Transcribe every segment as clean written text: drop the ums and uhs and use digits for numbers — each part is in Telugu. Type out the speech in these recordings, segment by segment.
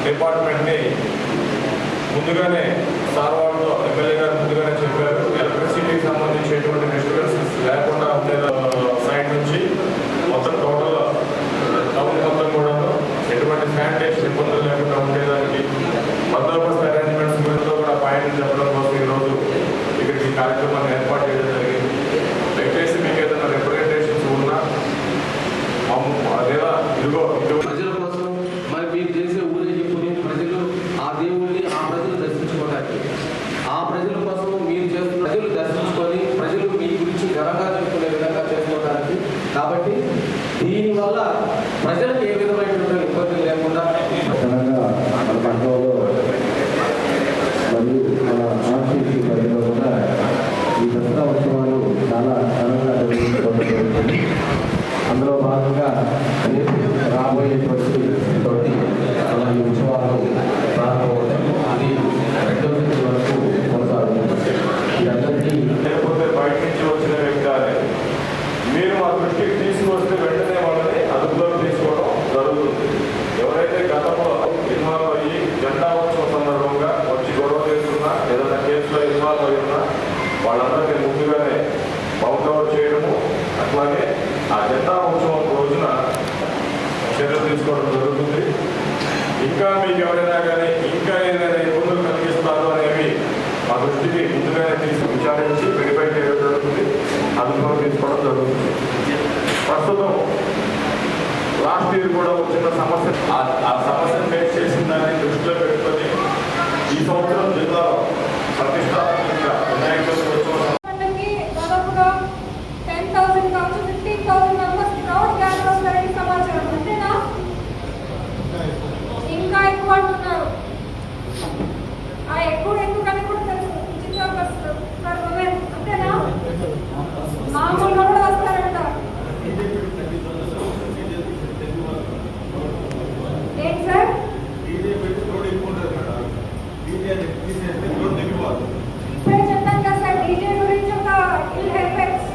డిపార్ట్మెంట్ని ముందుగానే సార్ వాళ్ళు ఎమ్మెల్యే గారు ముందుగానే చెప్పారు. ఎలక్ట్రిసిటీకి సంబంధించి ఎటువంటి డిస్టర్బెన్సెస్ లేకుండా ఉండే సైడ్ నుంచి మొత్తం టోటల్ టౌన్ మొత్తం కూడా ఎటువంటి శానిటేషన్ ఇబ్బందులు లేకుండా ఉండేదానికి బందోబస్తు అరేంజ్మెంట్స్ గురించి కూడా పాయింట్లు చెప్పడం కోసం ఈరోజు ఇక్కడికి కార్యక్రమాన్ని ఏర్పాటు చేయడం జరిగింది. దయచేసి మీకు ఏదైనా రిప్రజెంటేషన్స్ ఉన్నా లేదా ఇదిగో ప్రజల కోసం మరి మీరు చేసే ఊరేగింపుని ప్రజలు ఆ దేవుణ్ణి ఆ ప్రజలు దర్శించుకోవడానికి, ఆ ప్రజల కోసం మీరు చేస్తున్న ప్రజలు దర్శించుకొని ప్రజలు మీ గురించి ఘనంగా చెప్పుకునే విధంగా చేసుకోవడానికి. కాబట్టి దీనివల్ల ప్రజలకు ఏ విధమైనటువంటి ఇబ్బందులు లేకుండా ఘనంగా మన పంటలో మరియు మన ఆర్టీసీ పరిధిలో కూడా ఈ దసరా ఉత్సవాలు చాలా ఘనంగా నిర్వహించుకోవడం జరుగుతుంది. అందులో భాగంగా రాబోయేటువంటి మన ఈ ఉత్సవాలు ప్రారంభమవుతాయి. అది 2వ తేదీ వరకు కొనసాగుతుంది. ఇదందరికీ లేకపోతే బయట నుంచి వచ్చిన వ్యక్తి మీరు మా దృష్టికి తీసుకువస్తే వెంటనే వాళ్ళని అదుపులోకి తీసుకోవడం జరుగుతుంది. ఎవరైతే గతంలో ఇన్వాల్వ్ అయ్యి జెండా ఉత్సవ సందర్భంగా వచ్చి గొడవ చేస్తున్నా ఏదైనా కేసులో ఇన్వాల్వ్ అయి ఉన్నా వాళ్ళందరినీ ముందుగానే బౌండౌట్ చేయడము, అట్లాగే ఆ జెండా ఉత్సవం రోజున చర్యలు తీసుకోవడం జరుగుతుంది. ఇంకా మీకు ఎవరైనా కానీ ఇంకా ఏదైనా ఇబ్బందులు కలిగిస్తారు అనేవి మా దృష్టికి ముందుగానే విచారించి వెరిఫై చేయడం జరుగుతుంది, అదుపులో తీసుకోవడం జరుగుతుంది. ప్రస్తుతం లాస్ట్ ఇయర్ కూడా వచ్చిన సమస్య, ఆ సమస్యను ఫేస్ చేసిన దాన్ని దృష్టిలో పెట్టుకొని ఈ సంవత్సరం జిల్లాలో ప్రతిష్టాత్మకంగా వినాయక చవితి ఉత్సవం ఇంకా ఎక్కువ అంటున్నారు. ఆ ఎక్కువ ఎందుకని కూడా తెలుసు. అంతేనా? మామూలుగా కూడా వస్తారంట. ఏంటి సార్? ఇప్పుడే చెప్పాను కదా సార్, డీజే గురించి ఒక ఎఫెక్ట్స్.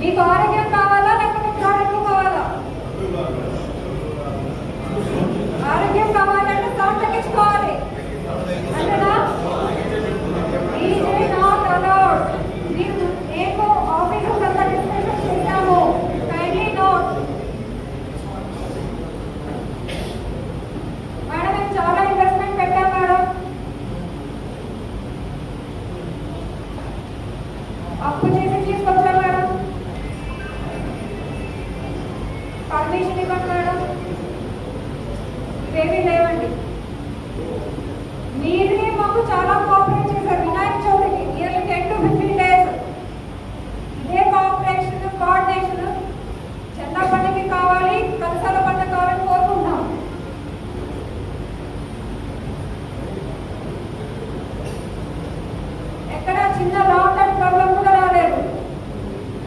మీకు ఆరోగ్యం కావాలా లేకపోతే ప్రోడక్ట్ కావాలా? ఆరోగ్యం కావాలంటే సౌండ్ తగ్గించుకోవాలి. అంతేనా? DJ not allowed. మీరు ఏమో ఆఫీసు అంతా డిస్కషన్ చేశాము. Kindly note. మేడం మేము చాలా ఇన్వెస్ట్మెంట్ పెట్టాం మేడం. అప్పు చేసి తీసుకొచ్చాం మేడం. పర్మిషన్ ఇవ్వండి మేడం. ఇవేమీ లేవండి. మీరే మాకు చాలా కోఆపరేట్ చేశారు వినాయక చవితికి. ఇయర్లీ 10 to 15 days ఇదే కోఆపరేషన్ కోఆర్డినేషన్. చందా పండుగకి కావాలి, కలసాల పండుగ కావాలని కోరుకుంటున్నాం. ఎక్కడ చిన్న లాంగ్ టర్మ్ ప్రాబ్లం కూడా రాలేదు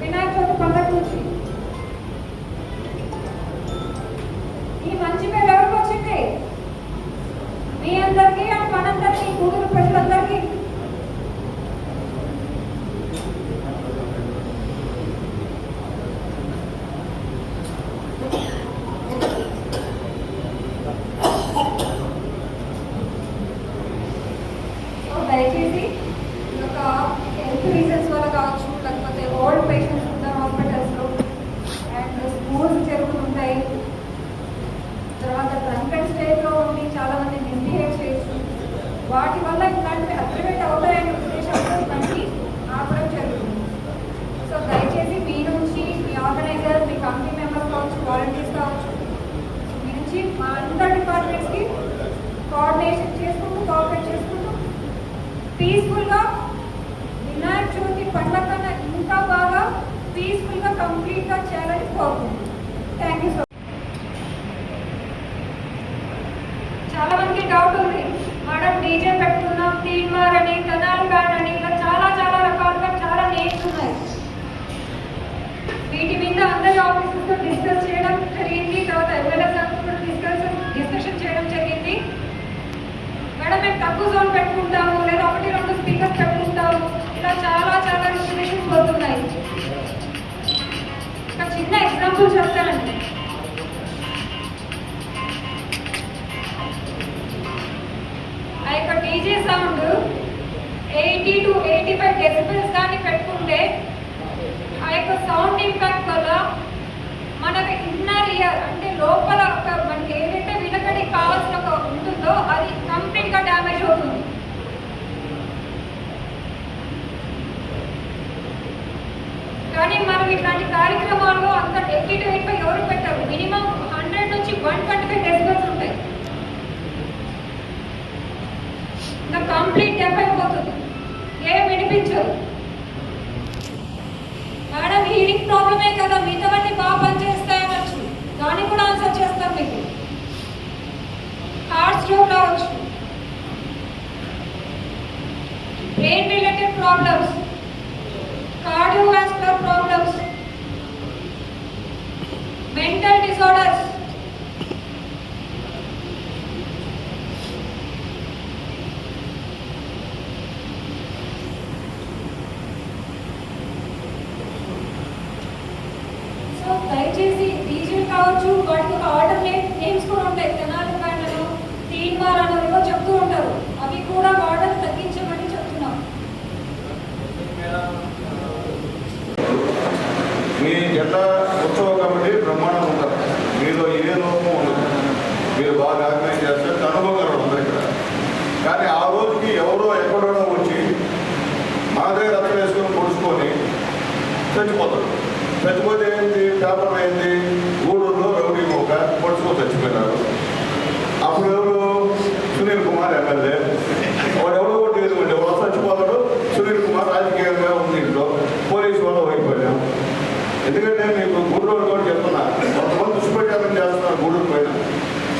వినాయక చవితి పండుగ నుంచి. ఈ మంచి పేరు ఎవరికి వచ్చింది? మీ అందరికీ అండ్ మనందరికీ, గూడూరు ప్రజలందరికీ. దయచేసి ఒక హెల్త్ రీజన్స్ వల్ల కావచ్చు, లేకపోతే ఓల్డ్ పేషెంట్స్ ఉంటారు హాస్పిటల్స్లో, అండ్ స్కూల్స్ జరుగుతుంటాయి. తర్వాత డ్రంకెన్ స్టేజ్లో ఉండి చాలా మంది మిస్బిహేవ్ చేయొచ్చు. వాటి వల్ల ఇట్లాంటివి అగ్రివేట్ అవుతాయనే ఉద్దేశంతో ఇవన్నీ ఆపడం జరుగుతుంది. సో దయచేసి మీ నుంచి, మీ ఆర్గనైజర్, మీ కమిటీ మెంబర్స్ కావచ్చు, వాలంటీర్స్ కావచ్చు, మీ నుంచి మా అందరి డిపార్ట్మెంట్స్కి కోఆర్డినేషన్ చేసుకుంటూ, కోఆపరేట్ చేసుకుంటూ పీస్ఫుల్గా వినాయక చవితి పండుగ కన్నా ఇంకా బాగా పీస్ఫుల్గా కంప్లీట్గా చేయాలని కోరుకుంటున్నాను. Thank you so much. చాలా మందికి డౌట్ ఉంది మేడం, డీజే పెట్టుకున్నాం, తీన్మార్ అని, కనాల్ గార్డ్ అని, ఇలా చాలా చాలా రకాలుగా చాలా నేమ్స్ ఉన్నాయి. వీటి మీద అందరి ఆఫీసర్స్తో డిస్కస్ చేయడం జరిగింది. తర్వాత ఎమ్మెల్యే సార్తో కూడా డిస్కషన్ చేయడం జరిగింది. మేడం మేము తక్కువ జోన్ పెట్టుకుంటాము, లేదా 1-2 స్పీకర్స్ పెట్టుకుంటాము, ఇలా చాలా చాలా ఇన్ఫర్మేషన్స్ వస్తున్నాయి. ఒక చిన్న ఎగ్జాంపుల్ చెప్తానండి. డీజే సౌండ్ 80 to 85 డెసిబెల్స్ కానీ పెట్టుకుంటే ఆ యొక్క సౌండ్ ఇంపాక్ట్ వల్ల మనకు ఇన్నర్ ఇయర్ అంటే లోపల మనకి ఏదైతే వినకడి కావాల్సిన ఒక ఉంటుందో అది కంప్లీట్గా డ్యామేజ్ అవుతుంది. కానీ మనం ఇట్లాంటి కార్యక్రమాల్లో అంత 80 to 85 ఎవరు పెట్టారు, మినిమం 100 నుంచి 125 డెసిబెల్స్ ఉంటాయి. ఇంకా కంప్లీట్ డెఫ్ అయిపోతుంది, ఏం వినిపించదు. మేడం హీరింగ్ ప్రాబ్లమే కదా, మిగతావన్నీ బాగా పనిచేస్తాయనొచ్చు, దానికి కూడా ఆన్సర్ చేస్తాం మీకు. హార్ట్ స్ట్రోక్ రావచ్చు, brain related problems, cardiovascular problems, mental disorders, దయచేసి డీజిల్ కావచ్చు, వాటికి ఒక ఆల్టర్నేట్ నేమ్స్ కూడా ఉంటాయి. తెనాలి బ్యాండ్లను, తీన్మార్ అని ఏవో చెప్తూ ఉంటారు, అవి కూడా వాడని తగ్గించమని చెప్తున్నాం. మీ జెండా ఉత్సవ కమిటీ బ్రహ్మాండం ఉంటారు, మీలో ఏ లోపం ఉండదు, మీరు బాగా ఆర్గనైజ్ చేస్తారు, అనుభవం అందరు ఇక్కడ. కానీ ఆ రోజుకి ఎవరో ఎక్కడో వచ్చి మాదే రక్తం వేసుకొని పొడుచుకొని చచ్చిపోతారు. చచ్చిపోతే ఏంటి, పేపర్లు ఏంటి, గూడూరులో రౌడీ మోక పొడుచుకొని చచ్చిపోయినారు. అప్పుడు ఎవరు, సునీల్ కుమార్ ఎమ్మెల్యే, వాడు ఎవడో ఒకటి ఎదుగుంటే ఎవరో చచ్చిపోతాడు. సునీల్ కుమార్ రాజకీయంగా ఉంది, ఇంట్లో పోలీసు వాళ్ళు అయిపోయాం. ఎందుకంటే మీకు గూడూరు కూడా చెప్తున్నా, కొంతమంది దుష్ప్రచారం చేస్తున్నారు గూడూరు పైన.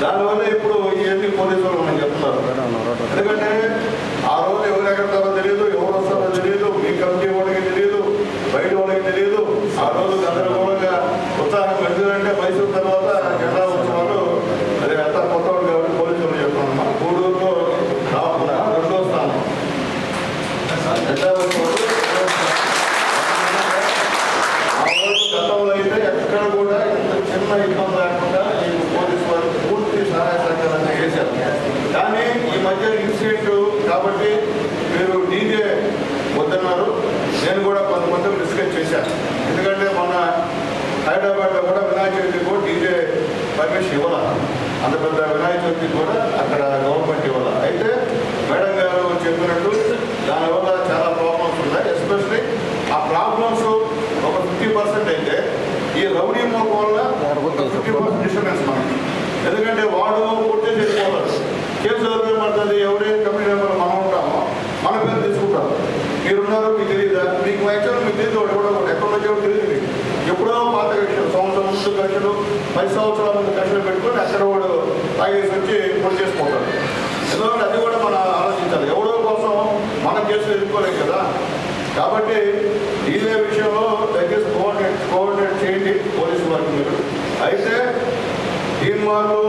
దానివల్ల ఇప్పుడు ఇవన్నీ పోలీసు వాళ్ళు మనం చెప్తున్నారు. ఎందుకంటే ఆ రోజు ఎవరు ఎక్కడతారో తెలియదు, ఎవరు వస్తారో తెలియదు, మీ కమిటీ వాళ్ళకి తెలియదు, బయట వాళ్ళకి తెలియదు. ఆ రోజు గందరగోళంగా ఉత్సాహం ఎందుకంటే మైసూరు తర్వాత జెండా ఉత్సవాలు అది అంతా కొత్త వాళ్ళు కాబట్టి పోలీసు వాళ్ళు చెప్తున్నాం. గూడూరులో రాకుండా 2వ స్థానం జెండా ఉత్సవాలు. గతంలో అయితే ఎక్కడ కూడా ఇంత చిన్న ఇబ్బంది లేకుండా ఈ పోలీసు వారు పూర్తి సహాయ సహకారాన్ని చేశారు. కానీ ఈ మధ్య ఇన్సిడెంట్ కాబట్టి మీరు డీజే వద్దన్నారు. నేను కూడా కొంతమంది డిస్కస్ చేశాను. ఎందుకంటే మన హైదరాబాద్లో కూడా వినాయక చవితికి కూడా డీజే పర్మిషన్ ఇవ్వాలి. అంత పెద్ద వినాయక చవితికి కూడా అక్కడ గవర్నమెంట్ ఇవ్వాలి. అయితే మేడం గారు చెప్పినట్టు దానివల్ల చాలా ప్రాబ్లమ్స్ ఉన్నాయి. ఎస్పెషలీ ఆ ప్రాబ్లమ్స్ ఒక 50% అయితే ఈ రౌడీ మోక వల్ల 50% డిస్టర్బెన్స్ మనకి. ఎందుకంటే వాడు కొట్టే వెళ్ళిపోతాడు, కేసు ఎవరు పడుతుంది, ఎవరే కమిటీ మెంబర్ మనం ఉంటామో మన పేరు తీసుకుంటాం. మీరున్నారు, మీకు తెలియదా, మీకు యాక్చువల్ మీకు తెలియదు, వాడు కూడా ఎక్కడ వచ్చాడో తెలియదు మీకు. ఎప్పుడో పాత కక్షలు, సంవత్సరం ముందు కక్షలు, 10 సంవత్సరాల ముందు కక్షలు పెట్టుకొని అక్కడ వాడు తాగేసి వచ్చి పొడి చేసుకుంటాడు. ఎందుకంటే అది కూడా మనం ఆలోచించాలి. ఎవరో కోసం మనం కేసులు ఎదుర్కోలేం కదా. కాబట్టి ఇదే విషయంలో దయచేసి కోఆర్డినేట్ చేయండి పోలీసు వారికి మీరు. అయితే తీన్మార్లు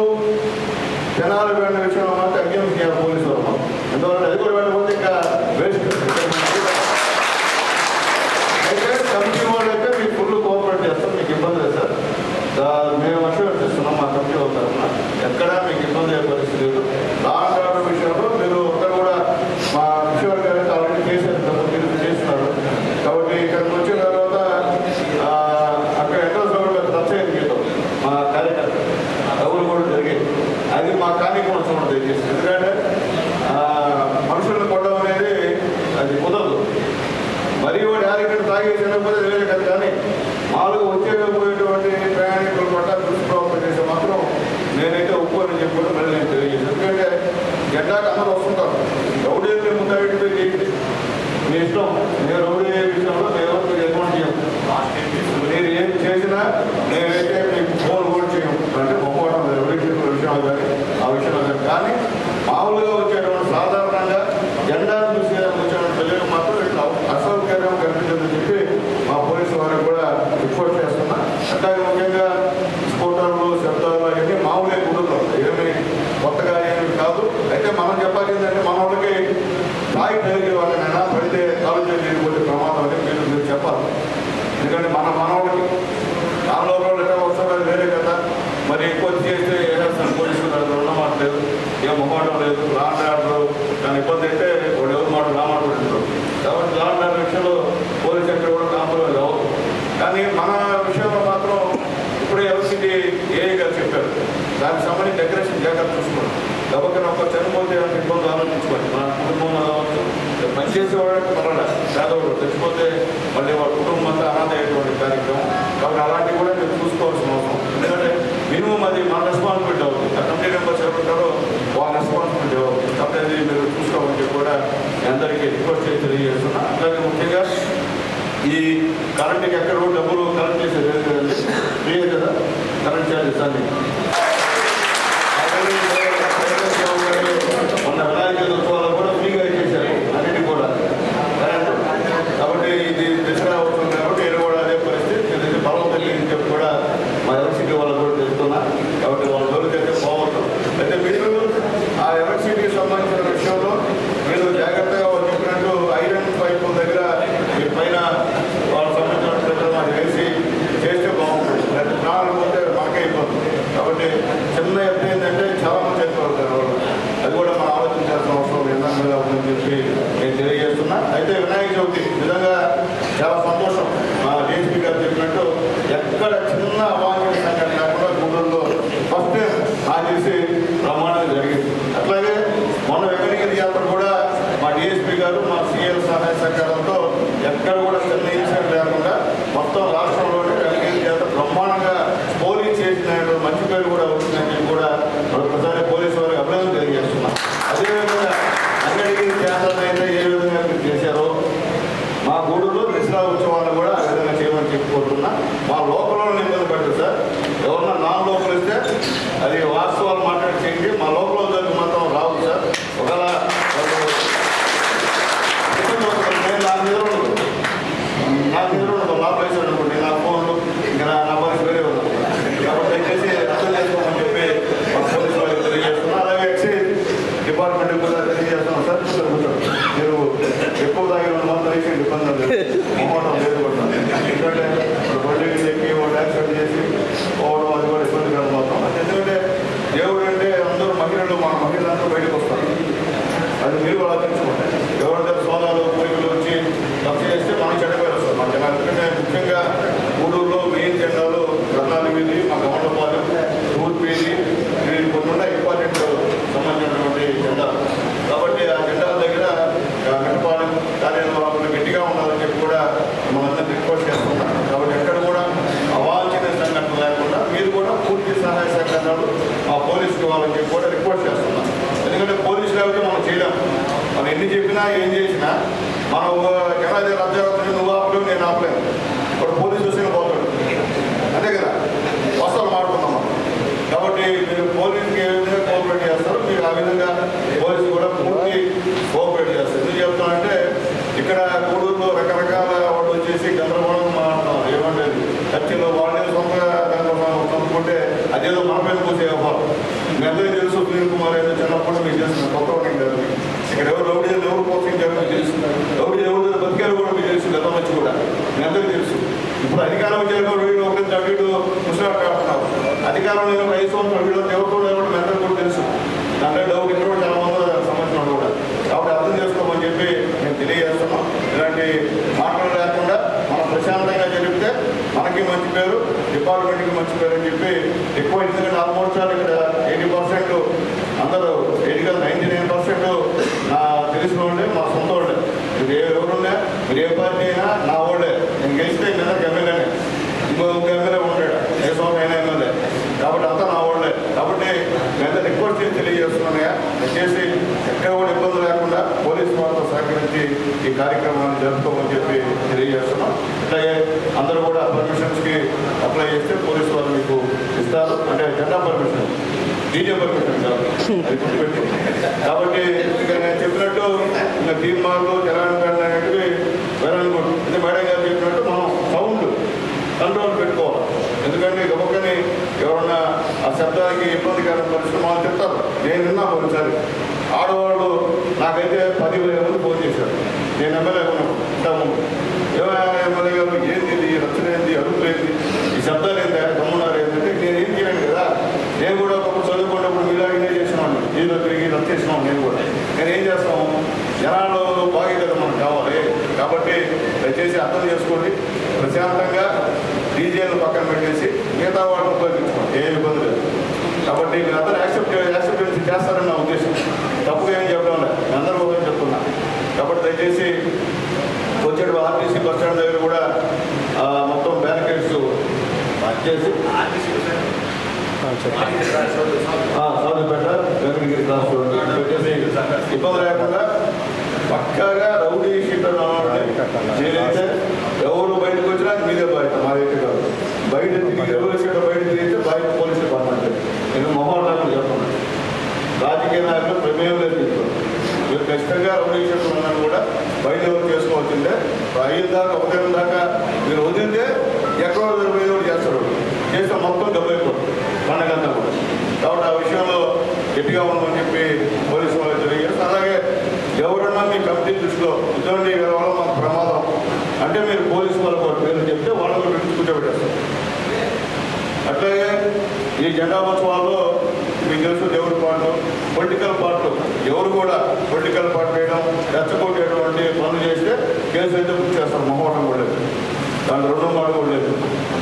జనాలు వెళ్ళిన విషయంలో మాత్రం అజ్ఞానం చేయాలి పోలీసు వారు. ఎందుకంటే అది కూడా వెళ్ళకపోతే ఇంకా వేస్ట్. అయితే కమిటీ వాళ్ళు అయితే మీకు ఫుల్ కోఆపరేట్ చేస్తాం, మీకు ఇబ్బంది లేదు సార్. మేము అష్యూరెన్స్ ఇస్తున్నాం మా కమిటీ వాళ్ళ తరఫున. ఎక్కడా మీకు ఇబ్బంది అయ్యే పరిస్థితి లేదు. లా అండ్ ఆర్డర్ విషయంలో మీరు ఒక్కడ కూడా మా కిషోర్ గారికి ఆల్రెడీ చేసేస్తారు, మీరు చేస్తున్నారు. కాబట్టి ఇక్కడికి వచ్చిన తర్వాత అక్కడ ఎంతో సమయంలో టచ్ అయ్యింది మీతో మా కార్యకర్త డబ్బులు కూడా జరిగాయి. అది మా కార్యక్రమం చూడండి దయచేసి. ఎందుకంటే మనుషులను కొట్టడం అనేది అది కుదరదు. మరి వాడు యారికట్ తాగేసినప్పుడు వేరే కదా. కానీ మామూలుగా వచ్చేపోయేటువంటి ప్రయాణికులు పట్ల దుష్ప్రవర్తన చేసే మాత్రం నేనైతే ఒప్పుకొని చెప్పి మళ్ళీ నేను తెలియజేసాను. ఎందుకంటే జెండాకి అందరూ వస్తుంటారు. రౌడీ ముందు చేయండి, మీ ఇష్టం. నేను రౌడీ విషయంలో నేను ఎటువంటి చేయం. మీరు ఏం చేసినా నేనైతే మీకు ఫోన్ కూడా చేయం. అంటే మొక్కవడం రౌడీ విషయాలు కానీ ఆ విషయంలో కానీ. కానీ మామూలుగా వచ్చేటువంటి సాధారణంగా జెండాను చూసి వచ్చేటువంటి ప్రజలకు మాత్రం ఇట్లా అసౌకర్యం కనిపించదని చెప్పి మా పోలీసు వారికి కూడా రిపోర్ట్ చేస్తున్నా. అట్లాగే ముఖ్యంగా స్కూటర్లు, శబ్దాలు అవన్నీ మామూలుగా కుదరదు, ఏమి కొత్తగా ఏమి కాదు. అయితే మనం చెప్పాలి ఏంటంటే మన వాళ్ళకి తాగి తగిలి వాళ్ళనైనా పడితే కాలేజీ చేయకపోతే ప్రమాదం అని మీరు చెప్పాలి. ఎందుకంటే మన మనవాళ్ళకి దానిలో ఎక్కడ వస్తుందో వేరే కదా. మరి ఎక్కువ చేస్తే ఏం చేస్తాను పోలీసులు ఉన్నమాట లేదు, ఏం మొహమాటం లేదు, లా అండ్ ఆర్డర్ దాని ఇబ్బంది డెకరేషన్ జాగ్రత్త చూసుకోండి. గబక్కన ఒక చనిపోతే ఇబ్బంది ఆలోచించుకోండి. మన కుటుంబంలో కావచ్చు, పనిచేసేవాడికి మరలా పేదవాడు చచ్చిపోతే మళ్ళీ వాళ్ళ కుటుంబం అంతా అనాథ అయ్యేటువంటి కార్యక్రమం. కాబట్టి అలాంటివి కూడా మీరు చూసుకోవాల్సిన అవసరం. ఎందుకంటే మినిమం అది మన రెస్పాన్సిబిలిటీ అవుతుంది. ఆ కమిటీ మెంబర్స్ ఎవరుంటారో వాళ్ళ రెస్పాన్సిబిలిటీ అవుతుంది. కాబట్టి అది మీరు చూసుకోవాలని కూడా మీ అందరికీ రిక్వెస్ట్ చేసి తెలియజేస్తున్నా. అలాగే ముఖ్యంగా ఈ కరెంట్కి ఎక్కడ డబ్బులు కరెంట్ చేసేది కదండి, ఫ్రీయే కదా కరెంట్ ఛార్జెస్ అన్ని. మొన్న వినాయక ఉత్సవాలు కూడా ఫ్రీగా ఇచ్చేసారు అన్నిటి కూడా కరెంట్. కాబట్టి ఇది దసరా అవుతుంది కాబట్టి నేను కూడా అదే పరిస్థితి ఇది బలం తెలియని చెప్పి కూడా మా ఎలక్ట్రిసిటీ వాళ్ళకు కూడా తెలుస్తున్నా. కాబట్టి వాళ్ళ జోలికి అయితే బాగుంటుంది. అయితే మీరు ఆ ఎలక్ట్రిసిటీకి సంబంధించిన విషయంలో మీరు జాగ్రత్తగా వాళ్ళు చెప్పినట్టు ఐరన్ పైపుల దగ్గర మీ పైన వాళ్ళకి సంబంధించిన దగ్గర మాకు వేసి చేస్తే బాగుంటుంది. లేకపోతే ప్రాణాలు పోతే మాకే ఇబ్బంది. కాబట్టి చిన్న ఎత్తు ఏంటంటే చాలా మంది చనిపోతారు వాళ్ళు. అది కూడా మనం ఆలోచించాల్సిన అవసరం ఎంతగా ఉందని చెప్పి నేను తెలియజేస్తున్నా. అయితే వినాయక చవితి నిజంగా చాలా సంతోషం. మా డిఎస్పీ గారు చెప్పినట్టు ఎక్కడ చిన్న అవాంఛనీయ సంఘటన లేకుండా గుంటూరులో ఫస్ట్ టైం చేసి బ్రహ్మాండంగా జరిగింది. అట్లాగే మొన్న వెంకటగిరి యాత్ర కూడా మా డిఎస్పీ గారు మా సీఎల్ సహాయ సహకారంతో ఎక్కడ కూడా చిన్న ఇన్సిడెంట్ లేకుండా మొత్తం రాష్ట్రంలోనే వెంకటగిరి యాత్ర బ్రహ్మాండంగా పోలీస్ చేసిన మంచి పేరు కూడా వచ్చిందని చెప్పి కూడా ఒకసారి పోలీసు వారికి అభినందన తెలియజేస్తున్నాం. అదేవిధంగా వెంకటగిరి యాత్రను అయితే ఏ విధంగా మీరు చేశారో మా గూడూరులో దసరా ఉత్సవాలను కూడా ఆ విధంగా చేయమని చెప్పుకుంటున్నా. మా లోపల ఇబ్బంది పడుతుంది సార్. ఎవరన్నా నాన్ లోపల ఇస్తే అది వాస్తవాలు మాట్లాడి చేయండి. మా లోపల దగ్గర మాత్రం రావు సార్. ఒకవేళ నాకు నిద్ర ఉండదు లోపల వేసాడు అనుకోండి, నా ఫోన్లు ఇంకా నా పరిస్థితి వేరే ఉంది. కాబట్టి దయచేసి అర్థం చేసుకోమని చెప్పి మా పోలీసు వారికి తెలియజేస్తున్నాం. అలాగే ఎక్సైజ్ డిపార్ట్మెంట్ కూడా తెలియజేస్తున్నాం సార్. కూర్చోండి. మీరు ఎక్కువ తాగిన మాత్రం వేసేది ఇబ్బంది లేదు, మొహమాటం లేదు కూడా. ఎందుకంటే బండి ఎక్కి యాక్సిడెంట్ చేసి పోవడం అది కూడా ఇబ్బంది కాదు మాత్రం. ఎందుకంటే దేవుడు అంటే అందరూ మహిళలు మన మహిళలందరూ బయటకు వస్తారు. అది మీరు ఆలోచించుకోండి. ఎవరంటే సోదాలు కోరికలు వచ్చి తప్పు చేస్తే మనం చెడ్డపేరు వస్తారు మన జనాలు. ఎందుకంటే ముఖ్యంగా గూడూరులో మెయిన్ జెండాలు రత్నాలు వీధి, మా గమనపాలెం, తూర్పు వీధి, వీళ్ళు కొన్ని ఉన్నాయి ఇంపార్టెంట్ సంబంధించినటువంటి జెండాలు. కాబట్టి ఆ జెండాల దగ్గర గట్టపాలెం కార్యాలయంలో గట్టిగా ఉండాలని చెప్పి కూడా మనందరినీ రిక్వెస్ట్ చేస్తున్నాం. కాబట్టి ఎక్కడ కూడా అవాంఛనీయ సంఘటన లేకుండా మీరు కూడా పూర్తి సహాయ సహకారాలు మా పోలీసుకి ఇవ్వాలని చెప్పి కూడా రిక్వెస్ట్ చేస్తున్నాం. ఎందుకంటే పోలీసు లేకపోతే మనం చేయలేము. మనం ఎన్ని చెప్పినా ఏం చేసినా మనం ఎలాగే రాజ్యావతి నువ్వు ఆపలేవు, నేను ఆపలేను. ఇప్పుడు పోలీసు చూసిన పోతాడు అంతే కదా, వస్తాలు మాడుతున్నాం మనం. కాబట్టి మీరు పోలీసుకి ఏ విధంగా కోఆపరేట్ చేస్తారో మీరు ఆ విధంగా పోలీసు కూడా పూర్తి కోఆపరేట్ చేస్తారు. ఎందుకు చెప్తానంటే ఇక్కడ గూడూరులో రకరకాల వాళ్ళు వచ్చేసి గందరగోళం మాట్లాడుతున్నారు. ఏమంటే చర్చిలో వాళ్ళే సొంతగా చదువుకుంటే అదేదో మన పైన పోసే వ్యవహారం. మీ అందరికీ తెలుసు సునీల్ కుమార్ ఏదో చిన్నప్పుడు మీకు చేస్తున్నారు. కొత్త వాటికి కాదు. ఇక్కడ ఎవరు రౌడీలు ఎవరు ప్రోత్సహించారో మీకు తెలుసు. రౌడీ ఎవరు బతికారు కూడా మీకు తెలుసు. గతం వచ్చి కూడా మీ అందరికీ తెలుసు. ఇప్పుడు అధికారం వచ్చాక వీడు ఒకటి వీడు ముసలాట కాడుతున్నారు. అధికారం నేను 5 సంవత్సరాలు వీళ్ళు ఎవరు ఎవరు మీ అందరికీ కూడా తెలుసు. దాంట్లో డౌట్ ఇక్కడ కూడా చాలా మంది సంబంధించిన కూడా. కాబట్టి అర్థం చేసుకోమని చెప్పి మేము తెలియజేస్తున్నాం. ఇలాంటి మాటలు లేకుండా మనం ప్రశాంతంగా జరిపితే మనకి మంచి పేరు, డిపార్ట్మెంట్కి మంచి పేరు అని చెప్పి ఎక్కువ. ఎందుకంటే ఆల్మోస్ట్ ఇక్కడ 80% అందరూ 99% నా తెలిసిన వాళ్ళే, మా సొంత వాళ్ళే. మీరు ఎవరున్నా మీరు ఏ పార్టీ అయినా నా వాళ్ళే. నేను గెలిస్తే కదా ఎమ్మెల్యేనే, ఇంకొక ఎమ్మెల్యే ఉంటాడు, ఏ సొంత అయినా ఎమ్మెల్యే. కాబట్టి అంతా నా వాళ్ళే. కాబట్టి నేను రిక్వెస్ట్ చేసి తెలియజేస్తున్నాయా దయచేసి ఎక్కడ కూడా ఇబ్బంది లేకుండా పోలీసు వాళ్ళతో సహకరించి ఈ కార్యక్రమాన్ని జరుపుకోమని చెప్పి తెలియజేస్తున్నాం. అట్లాగే అందరూ కూడా పర్మిషన్స్కి అప్లై చేస్తే పోలీసు వాళ్ళు మీకు ఇస్తారు. అంటే జెండా పర్మిషన్, డీజే పర్మిషన్ కాదు, అది గుర్తుపెట్టి. కాబట్టి ఇక నేను చెప్పినట్టు ఇంకా తీర్మానాలు తెలంగాణ అనేటివి వేరనుకోండి. అంటే మేడం గారు చెప్పినట్టు మనం సౌండ్ కంట్రోల్ పెట్టుకోవాలి. ఎందుకంటే గొప్పని ఎవరన్నా ఆ శబ్దానికి ఇబ్బందికరమైన పరిశ్రమలు చెప్తారు. నేను విన్నా ఒకసారి ఆడవాళ్ళు నాకైతే 10,000 మంది ఫోన్ చేశారు. నేను ఎమ్మెల్యే ఉన్నప్పుడు ఇంతకుముందు ఎమ్మెల్యే గారు ఏంది ఇది, రచన ఏంది, అడుగులేంది, ఈ శబ్దాలు ఏంటి, గమ్మున్నారు ఏంటంటే నేను ఏం చేయలేను కదా. నేను కూడా ఒకప్పుడు చదువుకున్నప్పుడు మీలాగే చేసినాను, ఈలో తిరిగి రద్దు చేసినాను. నేను ఏం చేస్తాము, జనాలు బాగా కదా మనకు కావాలి. కాబట్టి దయచేసి అర్థం చేసుకోండి. ప్రశాంతంగా డీజేలు పక్కన పెట్టేసి మిగతా వాళ్ళని ఉపయోగించుకోండి, ఏ ఇబ్బంది లేదు. కాబట్టి మీరు అందరూ యాక్సెప్టెన్స్ చేస్తారని నా ఉద్దేశం. తప్పుగా ఏం చెప్పడం లేదు, అందరూ ఒకటే చెప్తున్నా. కాబట్టి దయచేసి వచ్చేటి ఆర్టీసీ బస్ స్టాండ్ దగ్గర కూడా మొత్తం బ్యారికేడ్స్ చేసి సాధుపేట వెంకటగిరి క్రాస్ రోడ్ పెట్టేసి ఇబ్బంది లేకుండా పక్కాగా రౌడీ షీటర్ నేనైతే ఎవరు బయటకు వచ్చినా మీదే బాధ్యత, మా దగ్గర కాదు. బయట రౌడీ షీటర్ బయటకు తిరిగితే బయట పోలీస్ డిపార్ట్మెంట్. నేను మొహోళ్ళని చెప్తున్నాను, రాజకీయ నాయకులు ప్రమేయం లేదు చెప్తున్నాను. మీరు ఖచ్చితంగా రౌడీ షీటర్ ఉన్నాను కూడా బయట ఎవరు చేసుకోవాల్సిందే. 5 దాకా 1 దాకా మీరు వదిలితే ఎక్కడో మీద చేస్తారు, చేస్తే మొత్తం డబ్బైపోతుంది పండగంతా కూడా. కాబట్టి ఆ విషయంలో గట్టిగా ఉండమని చెప్పి పోలీసు వాళ్ళు తెలియజేస్తారు. అలాగే ఎవరన్నా మీ కమిటీ దృష్టిలో ఇటువంటి వల్ల మాకు ప్రమాదం అంటే మీరు పోలీసు వాళ్ళ పేర్లు చెప్తే వాళ్ళని పెట్టి కూర్చోబెట్టేస్తారు. అట్లాగే ఈ జెండా ఉత్సవాల్లో మీకు తెలుసు దేవుడి పాటలు, పొలిటికల్ పాటలు ఎవరు కూడా పొలిటికల్ పాట వేయడం, రెచ్చగొట్టేటువంటి పనులు చేస్తే కేసు అయితే బుక్ చేస్తారు. మొహమాటం కూడా లేదు, దాంట్లో 2 మాటలు కూడా లేదు.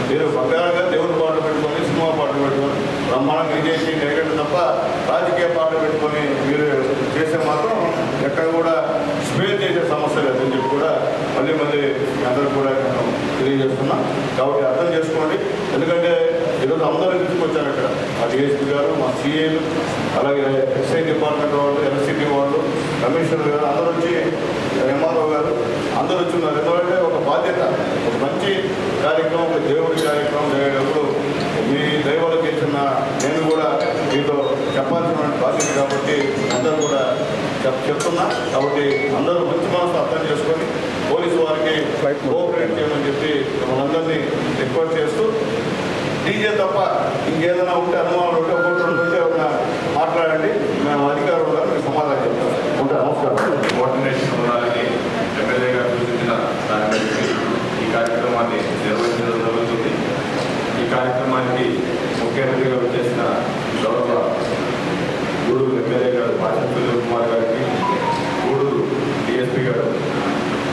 మీరు పక్కగా దేవుడి పాటలు పెట్టుకొని సినిమా పాటలు పెట్టుకొని బ్రహ్మాండంగా చేసి నెగటి తప్ప రాజకీయ పాటలు పెట్టుకొని మీరు చేసే మాత్రం ఎక్కడ కూడా స్పేర్ చేసే సమస్య లేదని చెప్పి కూడా మళ్ళీ అందరూ కూడా నేను తెలియజేస్తున్నా. కాబట్టి అర్థం చేసుకోండి. ఎందుకంటే ఈరోజు అందరూ తీసుకొచ్చారు అక్కడ, మా డిఎస్పీ గారు, మా సిఏలు, అలాగే ఎస్ఐ డిపార్ట్మెంట్ వాళ్ళు, ఎల్సిటీ వాళ్ళు, కమిషనర్ గారు అందరూ వచ్చి, ఎంఆర్ఓ గారు అందరూ వచ్చున్నారు. ఎందుకంటే ఒక బాధ్యత, ఒక మంచి కార్యక్రమం, ఒక దేవుడి కార్యక్రమం జరిగేటప్పుడు మీ దైవాలకు ఇచ్చిన నేను కూడా మీతో చెప్పాల్సిన బాధ్యత కాబట్టి అందరూ కూడా చెప్తున్నా. కాబట్టి అందరూ మంచి మనసు అర్థం చేసుకొని పోలీసు వారికి కోఆపరేట్ చేయమని చెప్పి మనందరినీ రిక్వెస్ట్ చేస్తూ, డీజే తప్ప ఇంకేదైనా ఉంటే అనుమానాలు ఉంటే ఒకటి మాట్లాడండి, మేము అధికారులు కూడా మీకు సమాధానం చెప్తాం. ఉంటా, నమస్కారం. కోఆర్డినేషన్ ఉండాలని ఎమ్మెల్యే గారు సూచించిన దాని బట్టి ఈ కార్యక్రమాన్ని నిర్వహించడం జరుగుతుంది. ఈ కార్యక్రమానికి ముఖ్య అతిథిగా వచ్చేసిన గౌరవ గూడూరు ఎమ్మెల్యే గారు పాశం సునీల్ కుమార్ గారికి, గూడూరు డిఎస్పీ గారు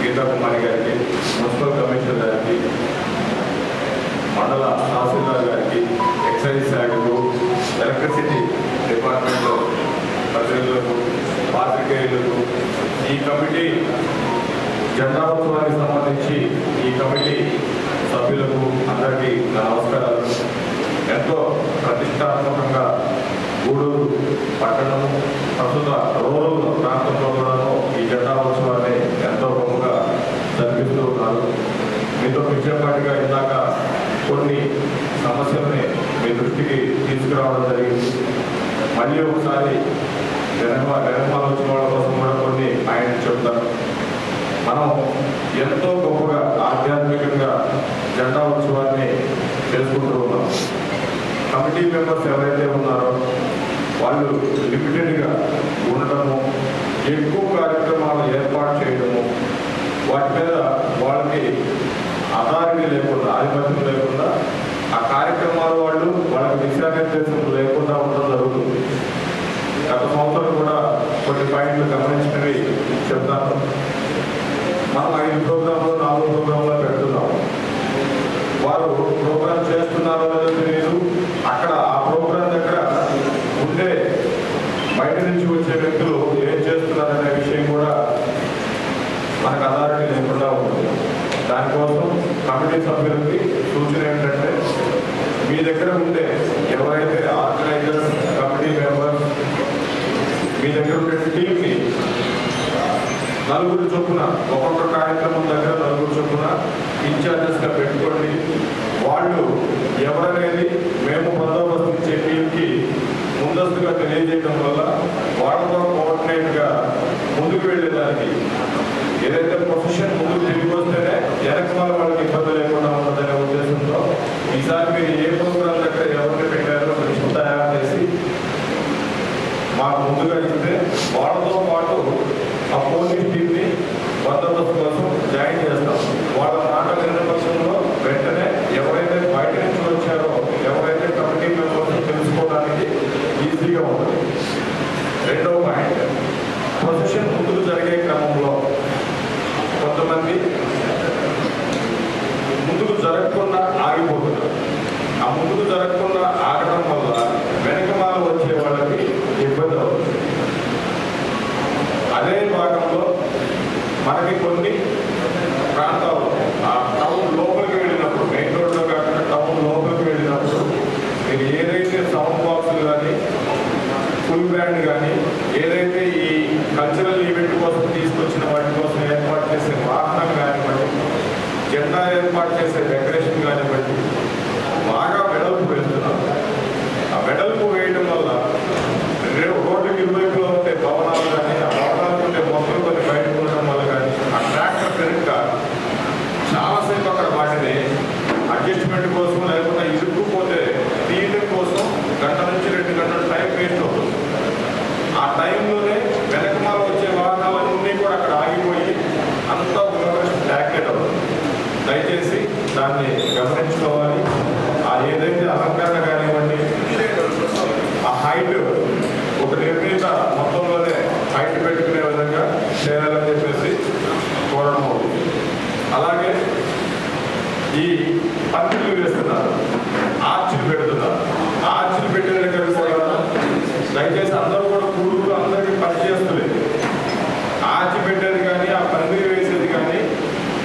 గీతా కుమారి గారికి, మున్సిపల్ కమిషనర్ గారికి, మండల తహసీల్దార్ గారికి, ఎక్సైజ్ శాఖకు, ఎలక్ట్రిసిటీ డిపార్ట్మెంట్లో ప్రతినిధులకు, పాత్రికేయులకు, ఈ కమిటీ జెండా ఉత్సవానికి సంబంధించి ఈ కమిటీ సభ్యులకు అందరికీ నా నమస్కారాలు. ఎంతో ప్రతిష్టాత్మకంగా గూడూరు పట్టణము, ప్రస్తుత రూరల్ ప్రాంతంలో కూడాను ఈ జెండా ఉత్సవాన్ని ఎంతో గొప్పగా జరిపిస్తూ ఉన్నారు. మీతో పిచ్చేపాటిగా ఇందాక కొన్ని సమస్యల్ని మీ దృష్టికి తీసుకురావడం జరిగింది. మళ్ళీ ఒకసారి వెనకమాల ఉత్సవాల కోసం కూడా కొన్ని ఆయన చెప్తాను. మనం ఎంతో గొప్పగా ఆధ్యాత్మికంగా జెండా ఉత్సవాన్ని చేసుకుంటూ ఉన్నాం. కమిటీ మెంబర్స్ ఎవరైతే ఉన్నారో వాళ్ళు లిమిటెడ్గా ఉండటము, ఎక్కువ కార్యక్రమాలు ఏర్పాటు చేయడము, వాటి మీద వాళ్ళకి అథారిటీ లేకుండా, ఆధిపత్యం లేకుండా, ఆ కార్యక్రమాలు వాళ్ళకి దిశానిర్దేశం లేకుండా ఉండడం జరుగుతుంది. గత సంవత్సరం కూడా కొన్ని పాయింట్లు గమనించినవి చెప్తాను. మనం 5 ప్రోగ్రాంలు 4 ప్రోగ్రాంలో పెడుతున్నాం. వారు ప్రోగ్రాం చేస్తున్నారో లేదో తెలియదు. అక్కడ ఆ ప్రోగ్రాం దగ్గర ఉండే బయట నుంచి వచ్చే వ్యక్తులు ఏం చేస్తున్నారనే విషయం కూడా మనకు అథారిటీ లేకుండా ఉంటుంది. దానికోసం కమిటీ సభ్యులకి సూచన ఏంటంటే, మీ దగ్గర ఉండే ఎవరైతే ఆర్గనైజర్స్, కమిటీ మెంబర్స్, మీ దగ్గర ఉండే టీంని 4 చొప్పున, ఒక్కొక్క కార్యక్రమం దగ్గర 4 చొప్పున ఇన్ఛార్జెస్గా పెట్టుకోండి. వాళ్ళు ఎవరనేది మేము బందోబస్తు ఇచ్చే టీంకి ముందస్తుగా తెలియజేయడం వల్ల వాళ్ళతో కోఆర్డినేట్గా ముందుకు వెళ్ళేదానికి, ఏదైతే ప్రొఫెషన్ ముందుకు తిరిగి వస్తేనే వెనకమాల వాళ్ళకి ఇబ్బంది లేకుండా ఉంటుందనే ఉద్దేశంతో ఈసారి మీరు ఏ ప్రోగ్రాం దగ్గర ఎవరిని పెట్టారో కొంచెం తయారు చేసి మాకు ముందుగా ఇస్తే వాళ్ళతో పాటు ఆ పోలీస్ టీంని బందోబస్తు కోసం జాయిన్ చేస్తాం. వాళ్ళ మాట విన్న పక్షంలో వెంటనే ఎవరైతే బయట నుంచి వచ్చారో, ఎవరైతే కమిటీ మెంబర్స్ తెలుసుకోవడానికి ఈజీగా ఉంటుంది. రెండవ పాయింట్, ప్రొసెషన్ ముందుకు జరిగే క్రమంలో కొంతమంది ముందుకు జరగకుండా ఆగిపోతున్నారు. ఆ ముందుకు జరగకుండా ఆగడం వల్ల వెనక ఫుల్ బ్యాండ్ కానీ ఏదైతే ఈ కల్చరల్ ఈవెంట్ కోసం తీసుకొచ్చిన వాటి కోసం ఏర్పాటు చేసే వాహనం కానివ్వండి, జెండా ఏర్పాటు చేసే డెకరేషన్ కానివ్వండి, బాగా వెడల్పు వేస్తున్నారు. ఆ వెడల్పు వేయడం వల్ల రోడ్డుకి ఇరువైపులో ఉండే భవనాలు కానీ, ఆ భవనాలకు ఉండే మొక్కలు కొన్ని బయటకు ఉండడం వల్ల కానీ ఆ ట్రాక్టర్ పెరుక చాలాసేపు అక్కడ వాటిని అడ్జస్ట్మెంట్ కోసం లేకపోతే ఇరుక్కుపోతే తీయడం కోసం 1 గంట నుంచి 2 గంటల టైం వేస్ట్ అవుతుంది. ఆ టైంలోనే వెనకమాల వచ్చే వాహనాలన్నీ కూడా అక్కడ ఆగిపోయి అంతా ట్యాక్లెట్ అవుతుంది. దయచేసి దాన్ని గమనించుకోవాలి. ఆ ఏదైతే అలంకరణ కానివ్వండి, ఆ హైట్ ఒక నిర్ణీత మొత్తంలోనే హైట్ పెట్టుకునే విధంగా చేయాలని చెప్పేసి కోరడం అవుతుంది. అలాగే ఈ పందిళ్ళు వేస్తున్నారు, ఆర్చిలు పెడుతున్నారు. ఆర్చిలు పెట్టిన దగ్గర కూడా దయచేసి అందరూ కూడా కూడుకులు అందరికీ పనిచేస్తలేదు. ఆర్చి పెట్టేది కానీ ఆ పందిరి వేసేది కానీ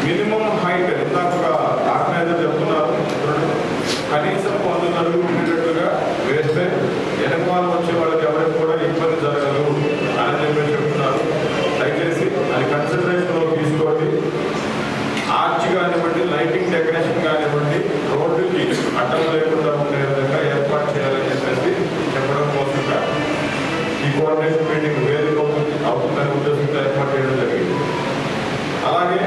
మినిమం హైట్ ఇందాక ఒక ఆర్గనైజర్ చెప్తున్నారు, కనీసం 100 అడుగులు ఉండేటట్టుగా వేస్తే వెనకమాల వచ్చే వాళ్ళకి ఎవరికి కూడా ఇబ్బంది జరగదు అని చెప్పి చెప్తున్నారు. దయచేసి అది కన్సిడరేషన్లో తీసుకోండి. ఆర్చ్ కానివ్వండి, లైటింగ్ డెకరేషన్ కానివ్వండి, రోడ్డుకి అడ్డం లేకుండా ఉండే విధంగా ఏర్పాటు చేయాలని చెప్పేసి చెప్పడం కోసంగా ఈ కోఆర్డినేషన్ మీటింగ్ వేదిక అవుతుందని ఉద్దేశంతో ఏర్పాటు చేయడం జరిగింది. అలాగే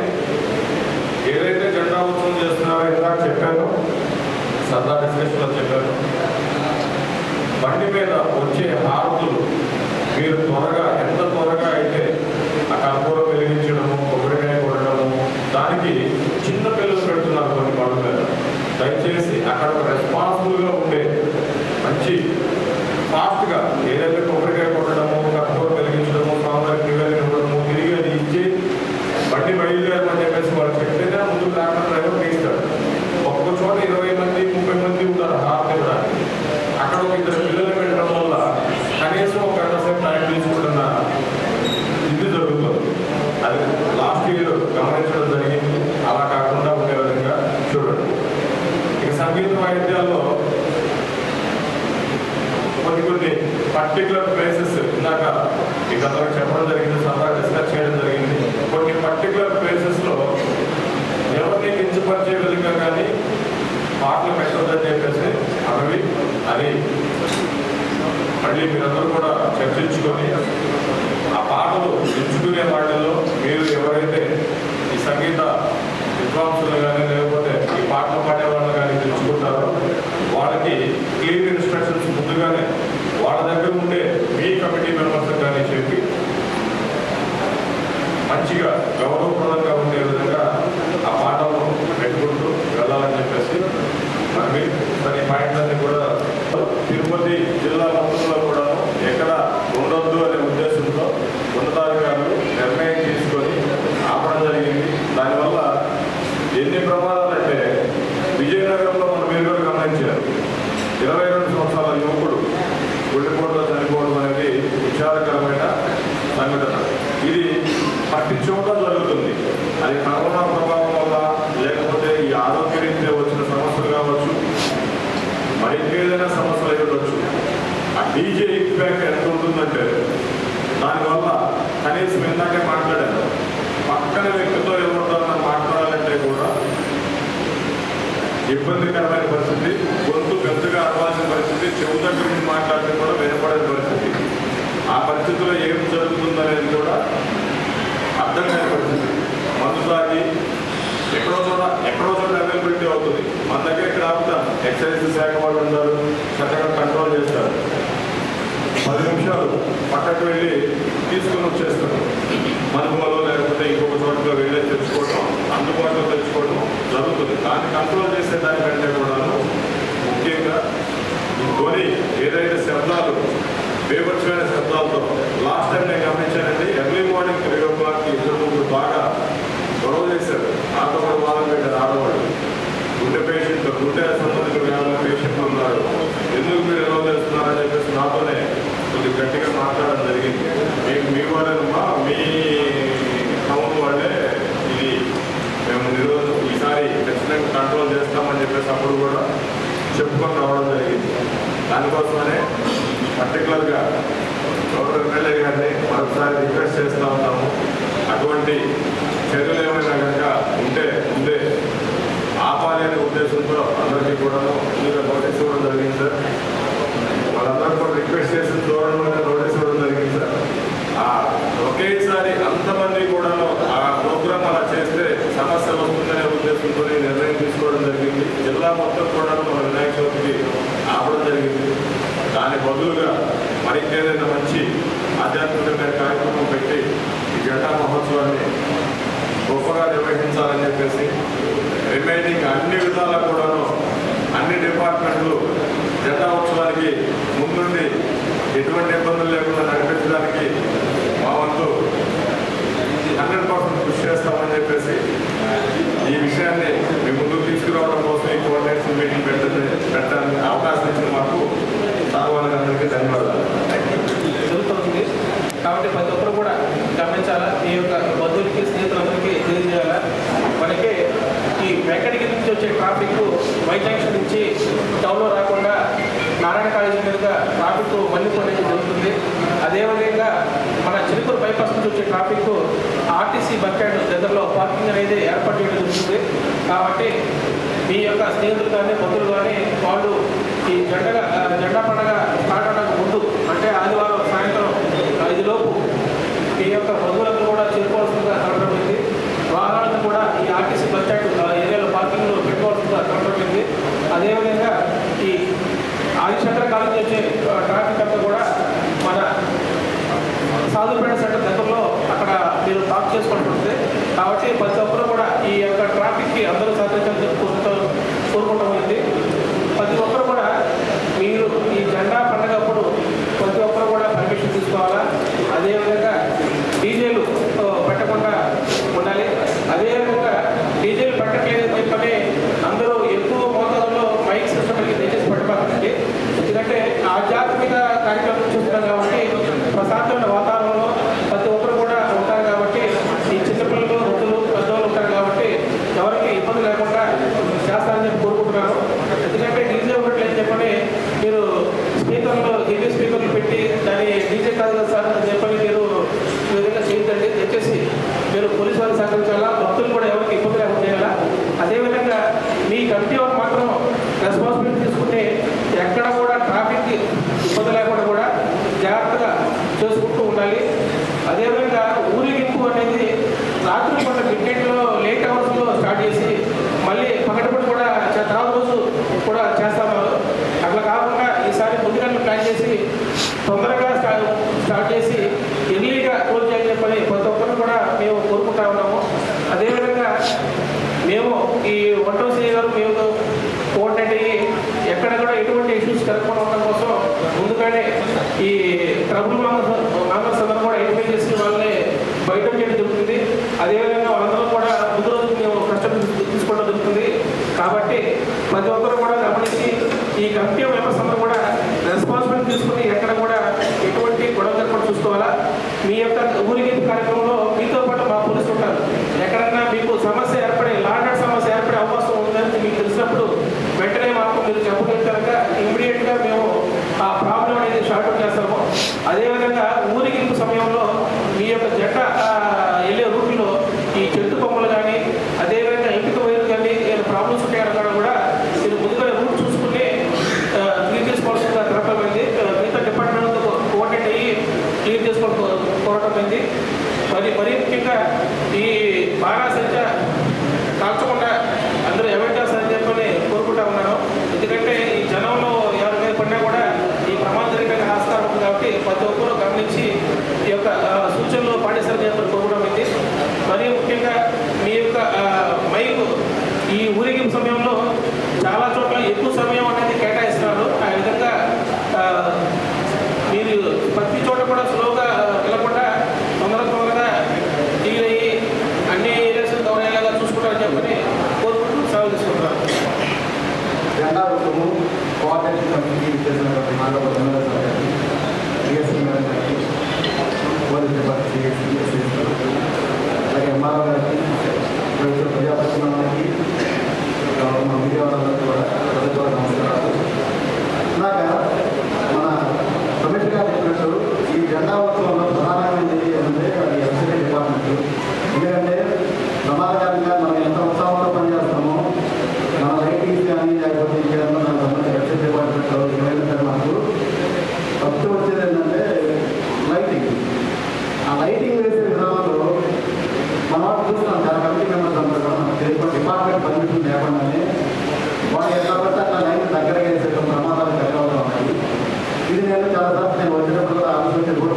ఏదైతే జెండా ఉత్సవం చేస్తున్నారో ఇందాక చెప్పాను, సరదా డిస్కషన్లో చెప్పాను, బండి మీద వచ్చే హారతులు మీరు త్వరగా ఎంత త్వరగా అయితే ఆ కర్పూరం వెలిగించడము, కొబ్బరికాయ కొట్టడము, దానికి చిన్న పిల్లలు పెడుతున్నారు కొన్ని బండ్ల మీద. దయచేసి అక్కడ రెస్పాన్సిబుల్గా ఉండే మంచి ఫాస్ట్గా ఏదైతే కొబ్బరికాయ కొట్టడము, కర్పూరం వెలిగించడము, స్వామివారికి నివేదన ఇవ్వడము, తిరిగి అది ఇచ్చి బండి బయలుదేరమని చెప్పేసి వాళ్ళు చెప్తేనే ముందు ట్రాక్టర్ డ్రైవర్ తీస్తాడు. ఒక్కొక్క చోట 20 మంది 30 మంది ఉంటారు హారతి ఇవ్వడానికి. అక్కడ ఒక 2 పిల్లలు పెట్టడం వల్ల కనీసం 1 గంట సేపు టైం తీసుకుంటున్న ఇది జరుగుతుంది. అది లాస్ట్ ఇయర్ గమనించడం జరిగింది. అలా కాకుండా ఉండే విధంగా చూడండి. ఇక సంగీత వాయిద్యాల్లో కొన్ని పర్టికులర్ ప్లేసెస్ ఇందాక ఈ గతంలో చెప్పడం జరిగింది, సభ డిస్కస్ చేయడం జరిగింది. కొన్ని పర్టికులర్ ప్లేసెస్లో ఎవరిని కించపరిచే విధంగా కానీ పాటలు పెట్టొద్దని చెప్పేసి అవి అది మళ్ళీ మీరందరూ కూడా చర్చించుకొని ఆ పాటలు ఎంచుకునే వాటిల్లో మీరు ఎవరైతే ఈ సంగీత విద్వాంసులు కానీ లేకపోతే ఈ పాటలు పాడే వాళ్ళు కానీ తెలుసుకుంటారో వాళ్ళకి క్లియర్ ఇన్స్ట్రక్షన్స్ ముందుగానే వాళ్ళ దగ్గర ఉండే మీ కమిటీ మెంబర్స్ కానీ చెప్పి మంచిగా గౌరవప్రదంగా ఉండే విధంగా ఆ పాటలు పెట్టుకుంటూ వెళ్ళాలని చెప్పేసి మరి ఈ పాయింట్లన్నీ కూడా తిరుపతి జిల్లా మొత్తంలో కూడా ఎక్కడ ఉండొద్దు అనే ఉద్దేశంతో ఉన్నతాధికారులు నిర్ణయం తీసుకొని ఆపడం జరిగింది. దానివల్ల ఎన్ని ప్రమాదాలు అంటే విజయనగరంలో మీరు కూడా గమనించారు, 22 సంవత్సరాల యువకుడు గుండెపోటులో చనిపోవడం అనేది విచారకరమైన సంఘటన. ఇది ప్రతి చోట జరుగుతుంది. అది కరోనా ప్రభావం వల్ల లేకపోతే ఈ ఆరోగ్యరీత్యా వచ్చిన సమస్యలు కావచ్చు, మరి ఇంకేదైనా సమస్యలు అయ్యవచ్చు. ఆ డీజే ఇంపాక్ట్ ఎంత ఉంటుందంటే దానివల్ల కనీసం ఇందాకే మాట్లాడాను, పక్కన వ్యక్తితో ఎవరితో మాట్లాడాలంటే కూడా ఇబ్బందికరమైన పరిస్థితి, గొంతు పెద్దగా అరవాల్సిన పరిస్థితి, చెవు దగ్గర నుంచి మాట్లాడితే కూడా వినపడే పరిస్థితి. ఆ పరిస్థితిలో ఏం జరుగుతుందనేది కూడా అర్థం కాని పరిస్థితి. మందు తాగి ఎక్కడో చోట అవైలబిలిటీ అవుతుంది. మన దగ్గర ఇక్కడ ఆపుతాం, ఎక్సైజ్ శాఖ వాళ్ళు ఉంటారు, చక్కగా కంట్రోల్ చేస్తారు. 10 నిమిషాలు పక్కకు వెళ్ళి తీసుకుని వచ్చేస్తారు. మనుగోలో లేకపోతే ఇంకొక చోటలో వెళ్ళి తెచ్చుకోవడం, అందుబాటులో తెచ్చుకోవడం జరుగుతుంది. దాన్ని కంట్రోల్ చేసే దానికంటే కూడాను ముఖ్యంగా ఈ ధ్వని ఏదైతే శబ్దాలు బేభత్సమైన శబ్దాలతో లాస్ట్ టైం నేను గమనించానండి. ఎర్లీ మార్నింగ్ 3 o'clock ఇద్దరు బాగా గొడవ చేశారు. నాతో కూడా వాదన పెట్టారు ఆడవాళ్ళు. గుండె పేషెంట్, గుండె సంబంధిత వ్యాధుల పేషెంట్లు ఉన్నారు, ఎందుకు మీరు ఎలా చేస్తున్నారని చెప్పేసి నాతోనే కొద్దిగా గట్టిగా మాట్లాడడం జరిగింది. మీ వాళ్ళేనమ్మా, మీ టౌన్ వాళ్ళే ఇది మేము ఈరోజు ఈసారి ఖచ్చితంగా కంట్రోల్ చేస్తామని చెప్పేసి అప్పుడు కూడా చెప్పుకొని రావడం జరిగింది. దానికోసమనే పర్టికులర్గా మంచి ఆధ్యాత్మికమైన కార్యక్రమం పెట్టి ఈ జెండా మహోత్సవాన్ని గొప్పగా నిర్వహించాలని చెప్పేసి రిమైనింగ్ అన్ని విధాలా కూడాను అన్ని డిపార్ట్మెంట్లు జెండా ఉత్సవానికి ముందుండి ఎటువంటి ఇబ్బందులు లేకుండా నడిపించడానికి మా వంతు 100% కృషి చేస్తామని చెప్పేసి ఈ విషయాన్ని మీ ముందుకు తీసుకురావడం కోసం ఈ కోఆర్డినేషన్ మీటింగ్ పెట్టడానికి అవకాశం ఇచ్చిన మాకు సార్వజనికులందరికీ ధన్యవాదాలు. జరుగుతుంది కాబట్టి ప్రతి ఒక్కరు కూడా గమనించాలా, ఈ యొక్క బంధువులకి స్నేహితులందరికీ తెలియజేయాలా. మనకి ఈ వెంకటగిరి నుంచి వచ్చే ట్రాఫిక్ వై జంక్షన్ నుంచి టౌన్లో రాకుండా నారాయణ కాలేజీ మీదుగా ట్రాఫిక్ మళ్ళీ అనేది జరుగుతుంది. అదేవిధంగా మన చిలుకూరు బైపాస్ నుంచి వచ్చే ట్రాఫిక్ ఆర్టీసీ బస్ స్టాండ్ దగ్గరలో పార్కింగ్ అనేది ఏర్పాటు చేయడం జరుగుతుంది. కాబట్టి మీ యొక్క స్నేహితులు కానీ బంధువులు కానీ వాళ్ళు ఈ జెండా పండుగ స్టార్ట్ అవడానికి ముందు అంటే ఆదివారం సాయంత్రం 5 లోపు మీ యొక్క బంధువులను కూడా చేరుకోవాల్సిందిగా కనపడింది. వాహనాలను కూడా ఈ ఆర్టీసీ బస్ స్టాండ్ ఏరియాలో పార్కింగ్లో పెట్టుకోవాల్సిందిగా కనపడింది. అదేవిధంగా ఈ ఆదిశంకర కాలేజీ వచ్చే ట్రాఫిక్ అంతా కూడా మన సాధుపేట సెంటర్ దగ్గరలో అక్కడ మీరు పార్క్ చేసుకుంటుంది. కాబట్టి ప్రతి ఒక్కరు కూడా ఈ యొక్క ట్రాఫిక్కి అందరూ సహకరించాలని కోరుకుంటుంది. ప్రతి ఒక్కరు కూడా మీరు ఈ జెండా పండుగ అప్పుడు ప్రతి ఒక్కరు కూడా పర్మిషన్ తీసుకోవాలా. అదేవిధంగా డీజేలు పెట్టకుండా ఉండాలి. అదేవిధంగా డీజేలు పెట్టట్లేదని చెప్పని అందరూ ఎక్కువ మోతాదులో మైక్ సిస్టమ్కి దయచేసి పెట్టబాకండి. ఎందుకంటే ఆధ్యాత్మిక కార్యక్రమం చూస్తున్నాం కాబట్టి ప్రశాంతమైన వాతావరణంలో ప్రతి ఒక్కరు కూడా ఉంటారు. కాబట్టి ఈ చిన్నపిల్లలు వృద్ధులు పెద్దవాళ్ళు ఉంటారు. కాబట్టి ఎవరికి ఇబ్బంది లేకుండా చేస్తారని చెప్పి కోరుకుంటున్నాను. ఎందుకంటే డీజే ఉండట్లేదు చెప్పని మీరు స్పీకర్లు హెవీ స్పీకర్లు పెట్టి దాన్ని డీజే కాదు కదా సార్ అని చెప్పని మీరు ఈ విధంగా చేయించండి. దయచేసి మీరు పోలీసు వారికి సహకరించాలా, భక్తులు కూడా ఎవరికి ఇబ్బంది లేకుండా చేయాలా. అదేవిధంగా మీ కమిటీ వారు మాత్రం రెస్పాన్సిబిలిటీ తీసుకుంటే ఎక్కడ కూడా ట్రాఫిక్కి ఇబ్బంది లేకుండా కూడా జాగ్రత్తగా చేసుకుంటూ ఉండాలి. అదేవిధంగా ఊరేగింపు అనేది రాత్రి పూట మిడ్నైట్లో లేట్ అవర్స్లో స్టార్ట్ చేసి మళ్ళీ పగటిపూట కూడా తర్వాత రోజు కూడా చేస్తున్నారు. అట్లా కాకుండా ఈసారి ముందుగానే ప్లాన్ చేసి తొందరగా స్టార్ట్ చేసి ఎర్లీగా క్లోజ్ చేయాలని చెప్పని ప్రతి ఒక్కరు కూడా మేము కోరుకుంటా ఉన్నాము. అదేవిధంగా మేము ఈ వంటోసీ గారు మేము కోఆర్డినేట్ అయ్యి ఎక్కడ కూడా ఎటువంటి ఇష్యూస్ జరగకుండా ఉండడం కోసం ముందుగానే ఈ ట్రబుల్ మెంబర్స్ అందరూ కూడా ఐడెంటిఫై చేసి వాళ్ళని బయట చేయడం జరుగుతుంది. అదేవిధంగా వాళ్ళందరూ కూడా ముందు రోజు మేము కష్టం తీసుకోవడం జరుగుతుంది. కాబట్టి ప్రతి ఒక్కరు కూడా గమనించి ఈ కమిటీ మెంబర్స్ అందరూ కూడా రెస్పాన్సిబిలిటీ తీసుకుని ఎక్కడ కూడా ఎటువంటి గొడవ జరగకుండా చూసుకోవాలా. మీ యొక్క ఊరేగింపు కార్యక్రమంలో మీతో పాటు మా పోలీసులు ఉంటారు. ఎక్కడన్నా మీకు సమస్య ఏర్పడే లాండ్ సమస్య ఏర్పడే అవకాశం ఉందని మీకు తెలిసినప్పుడు వెంటనే మాకు మీరు చెప్పగలిగాక ఇమ్మీడియట్గా మేము ఆ ప్రాబ్లం అనేది షార్ట్అవుట్ చేస్తాము. అదేవిధంగా ఊరేగింపు సమయంలో మీ యొక్క జెండా వెళ్ళే రూట్లో ఈ చెట్టు కొమ్మలు కానీ అదేవిధంగా ఎంపిక వైర్లు కానీ ఏమైనా ప్రాబ్లమ్స్ ఉంటాయన్నా కూడా మీరు ముందుగా రూట్ చూసుకుని క్లీన్ చేసుకోవాల్సిందిగా జరగమైంది. మిగతా డిపార్ట్మెంట్తో కోఆర్డినేట్ అయ్యి క్లీన్ చేసుకోవడమైంది. మరీ ముఖ్యంగా ఈ బాణాసంచ కాల్చకుండా అందరూ అవాయిడ్ చేస్తారని చెప్పని కోరుకుంటా ఉన్నాను. ఎందుకంటే ఈ జనంలో ఎవరి మీద పడినా కూడా ఈ ప్రమాదం జరిగే ఆస్కారం ఉంది. కాబట్టి ప్రతి ఒక్కరూ గమనించి ఈ యొక్క సూచనలు పాటిస్తారని చెప్పని కోరుకోవడం అయింది. మరీ ముఖ్యంగా మీ యొక్క మైక్ ఈ ఊరేగింపు సమయంలో చాలా చోట్ల ఎక్కువ సమయం అనేది కేటాయిస్తున్నారు. ఆ విధంగా మీరు ప్రతి చోట కూడా స్లోగా వెళ్ళకుండా తొందరగా డీల్ అయ్యి అన్ని ఏరియాస్ కవర్ అయ్యేలాగా చూసుకుంటారని చెప్పని కోరుకుంటూ సేవలు తీసుకుంటున్నారు. జెండా రూపము కోఆర్డినేషన్ కమిటీకి చేసినటువంటి మానవ డిఎస్సీ గారికి, పోలీస్ డిపార్ట్మెంట్ అలాగే ఎంఆర్ఓ గారికి, ప్రజాప్రతినిధులకి, మన మీడియా వాళ్ళందరికీ కూడా ప్రభుత్వ నమస్కారాలు. ఇలాగా మన రమేష్ గారు చెప్పినట్టు ఈ జెండా ఉత్సవంలో ప్రధానమైనది ఏంటంటే అది ఎక్సైజ్ డిపార్ట్మెంట్. ఎందుకంటే ప్రమాదకరంగా మనం ఎంత ఉత్సాహంతో పనిచేస్తామో మన లైటింగ్స్ కానీ లేకపోతే ఇంకేదన్నా దానికి సంబంధించి ఎక్సైజ్ డిపార్ట్మెంట్లో ఏమైనా సరే మనకు ఫస్ట్ వచ్చేది ఏంటంటే లైటింగ్. ఆ లైటింగ్ వేసే విధానంలో మనం చూస్తున్నాం చాలా కమిటీ మెంబర్స్ అందరూ డిపార్ట్మెంట్ పర్మిషన్ లేకుండానే వాళ్ళు ఎట్లా పడితే అట్లా లైన్ దగ్గరగా వేసే ప్రమాదాలు జరగడం ఉన్నాయి. ఇది నేను చాలాసార్లు నేను వచ్చేటప్పుడు ఆలోచించి కూడా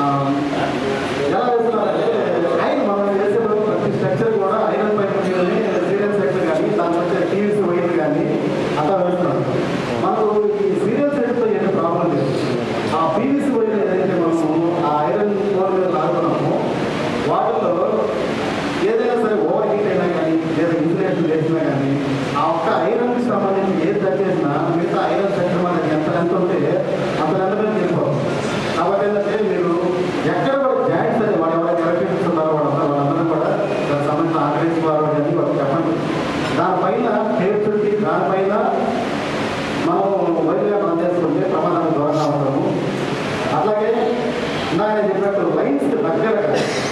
ఎలా వేస్తున్నారంటే ఐరన్ మనం వేసేప్పుడు ప్రతి స్ట్రక్చర్ కూడా ఐరన్ పైన సీరియల్ సెట్ కానీ దాని వచ్చే టీవీస్ వైర్ కానీ అట్లా వేస్తున్నాం. మనకు ఈ సీరియల్ సెట్తో ఏదైనా ప్రాబ్లం లేదు. ఆ పీవీసీ వైర్ ఏదైతే మనము ఆ ఐరన్ కోర్ మీద లాగుతున్నామో వాటిలో ఏదైనా సరే ఓవర్ హీట్ అయినా కానీ లేదా ఇన్సులేషన్ వేసినా కానీ ఆ ఒక్క ఐరన్కి సంబంధించి ఏది తగ్గేసినా మిగతా ఐరన్ సెక్టర్ మనకి ఎంత ఉంటే అంత మీద వెళ్ళిపోతుంది. కాబట్టి ఏంటంటే మీరు ఎక్కడ కూడా జాయింట్స్ అది వాళ్ళు ఎవరైనా ఎలక్ట్రిషన్స్ ఉన్నారో వాళ్ళందరూ కూడా దానికి సంబంధించిన ఆర్గనైజ్ వారు అని వాళ్ళకి చెప్పండి. దానిపైన టేప్ చుట్టి దానిపైన మనం వైద్యులుగా రన్ చేసుకుంటే ప్రమాదానికి దూరంగా ఉంటాము. అట్లాగే ఇందాక నేను చెప్పినట్టు లైన్స్ దగ్గరగా